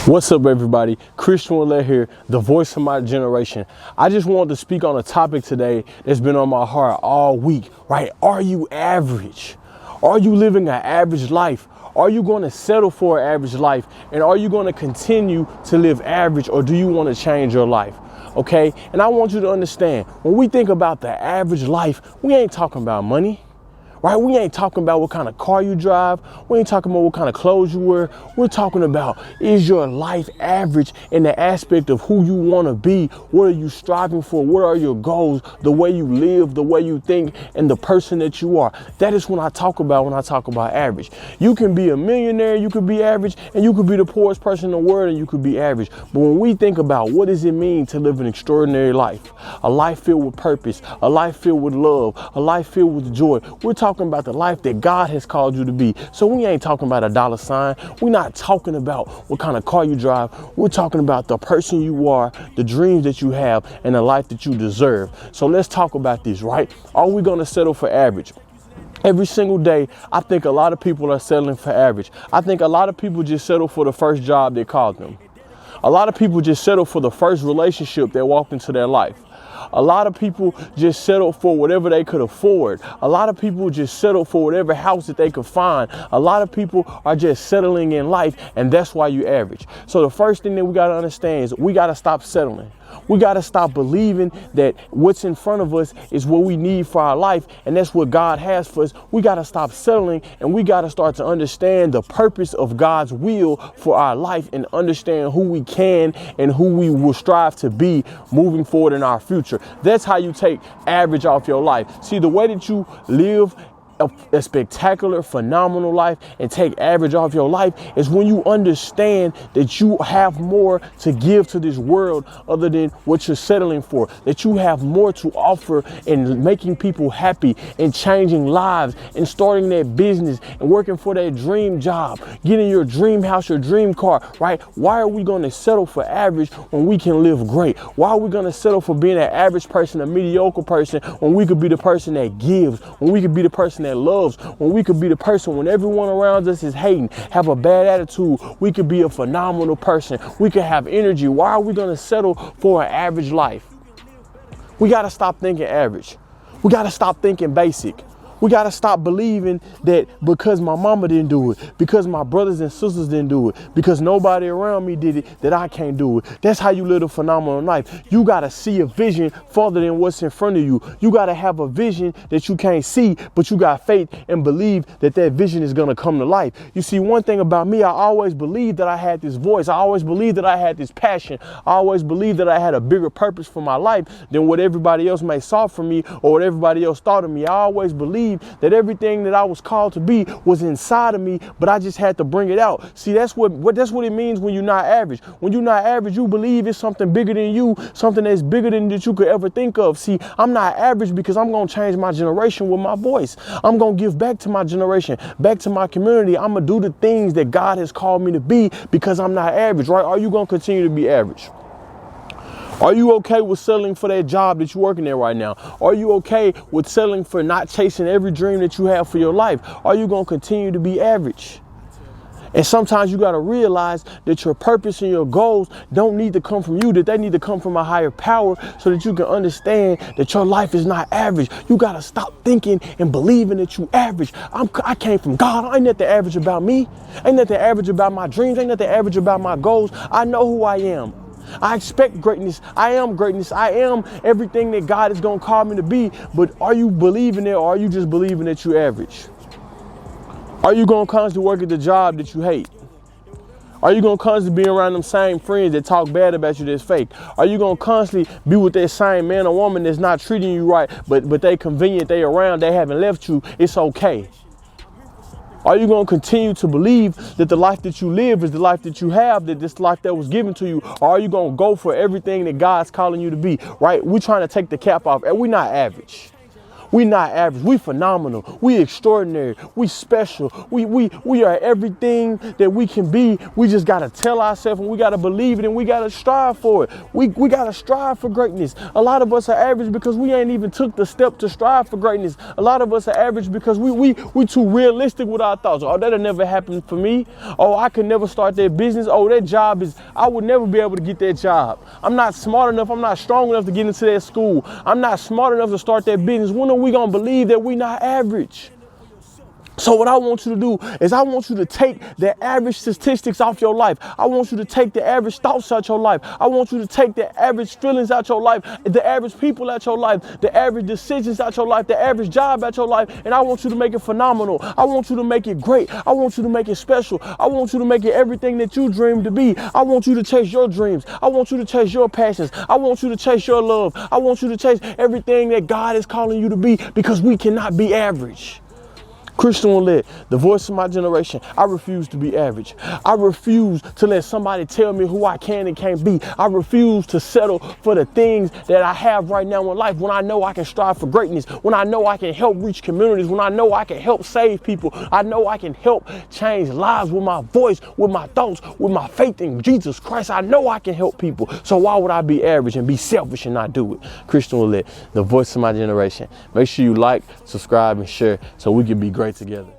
What's up, everybody? Christion Willett here, the voice of my generation. I just wanted to speak on a topic today that's been on my heart all week, right? Are you average? Are you living an average life? Are you going to settle for an average life? And are you going to continue to live average, or do you want to change your life? Okay? And I want you to understand, when we think about the average life, we ain't talking about money. Right? We ain't talking about what kind of car you drive. We ain't talking about what kind of clothes you wear. We're talking about, is your life average in the aspect of who you want to be? What are you striving for? What are your goals? The way you live, the way you think, and the person that you are. That is what I talk about when I talk about average. You can be a millionaire, you could be average, and you could be the poorest person in the world and you could be average. But when we think about what does it mean to live an extraordinary life, a life filled with purpose, a life filled with love, a life filled with joy, we're talking about the life that God has called you to be. So we ain't talking about a dollar sign. We're not talking about what kind of car you drive. We're talking about the person you are, the dreams that you have, and the life that you deserve. So let's talk about this, right? Are we going to settle for average? Every single day, I think a lot of people are settling for average. I think a lot of people just settle for the first job they called them. A lot of people just settle for the first relationship that walked into their life. A lot of people just settle for whatever they could afford. A lot of people just settle for whatever house that they could find. A lot of people are just settling in life, and that's why you average. So the first thing that we got to understand is we got to stop settling. We got to stop believing that what's in front of us is what we need for our life, and that's what God has for us. We got to stop settling, and we got to start to understand the purpose of God's will for our life and understand who we can and who we will strive to be moving forward in our future. That's how you take average off your life. See, the way that you live a spectacular, phenomenal life and take average off your life is when you understand that you have more to give to this world other than what you're settling for, that you have more to offer in making people happy and changing lives and starting their business and working for their dream job, getting your dream house, your dream car, right? Why are we going to settle for average when we can live great? Why are we going to settle for being an average person, a mediocre person, when we could be the person that gives, when we could be the person that loves, when we could be the person when everyone around us is hating, have a bad attitude, we could be a phenomenal person, we could have energy? Why are we going to settle for an average life? We got to stop thinking average. We got to stop thinking basic. We got to stop believing that because my mama didn't do it, because my brothers and sisters didn't do it, because nobody around me did it, that I can't do it. That's how you live a phenomenal life. You got to see a vision farther than what's in front of you. You got to have a vision that you can't see, but you got faith and believe that that vision is going to come to life. You see, one thing about me, I always believed that I had this voice. I always believed that I had this passion. I always believed that I had a bigger purpose for my life than what everybody else may saw from me or what everybody else thought of me. I always believed that everything that I was called to be was inside of me, but I just had to bring it out. See, that's what it means when you're not average. When you're not average, you believe it's something bigger than you, something that's bigger than that you could ever think of. See, I'm not average because I'm going to change my generation with my voice. I'm going to give back to my generation, back to my community. I'm going to do the things that God has called me to be because I'm not average, right? Are you going to continue to be average? Are you okay with settling for that job that you're working there right now? Are you okay with settling for not chasing every dream that you have for your life? Are you going to continue to be average? And sometimes you got to realize that your purpose and your goals don't need to come from you, that they need to come from a higher power so that you can understand that your life is not average. You got to stop thinking and believing that you average. I came from God. Ain't nothing average about me. Ain't nothing average about my dreams. Ain't nothing average about my goals. I know who I am. I expect greatness. I am greatness. I am everything that God is going to call me to be. But are you believing it, or are you just believing that you're average? Are you going to constantly work at the job that you hate? Are you going to constantly be around them same friends that talk bad about you that's fake? Are you going to constantly be with that same man or woman that's not treating you right, but they convenient, they around, they haven't left you? It's okay. Are you going to continue to believe that the life that you live is the life that you have, that this life that was given to you? Or are you going to go for everything that God's calling you to be, right? We're trying to take the cap off, and we're not average. We not average. We phenomenal. We extraordinary. We special. We are everything that we can be. We just got to tell ourselves, and we got to believe it, and we got to strive for it. We got to strive for greatness. A lot of us are average because we ain't even took the step to strive for greatness. A lot of us are average because we too realistic with our thoughts. Oh, that'll never happen for me. Oh, I could never start that business. Oh, that job I would never be able to get that job. I'm not smart enough. I'm not strong enough to get into that school. I'm not smart enough to start that business. When are we going to believe that we not average? So what I want you to do is I want you to take the average statistics off your life. I want you to take the average thoughts out your life. I want you to take the average feelings out your life, the average people out your life, the average decisions out your life, the average job out your life, and I want you to make it phenomenal. I want you to make it great. I want you to make it special. I want you to make it everything that you dream to be. I want you to chase your dreams. I want you to chase your passions. I want you to chase your love. I want you to chase everything that God is calling you to be, because we cannot be average. Christion Willett, the voice of my generation. I refuse to be average. I refuse to let somebody tell me who I can and can't be. I refuse to settle for the things that I have right now in life, when I know I can strive for greatness, when I know I can help reach communities, when I know I can help save people. I know I can help change lives with my voice, with my thoughts, with my faith in Jesus Christ. I know I can help people. So why would I be average and be selfish and not do it? Christion Willett, the voice of my generation. Make sure you like, subscribe, and share so we can be great together.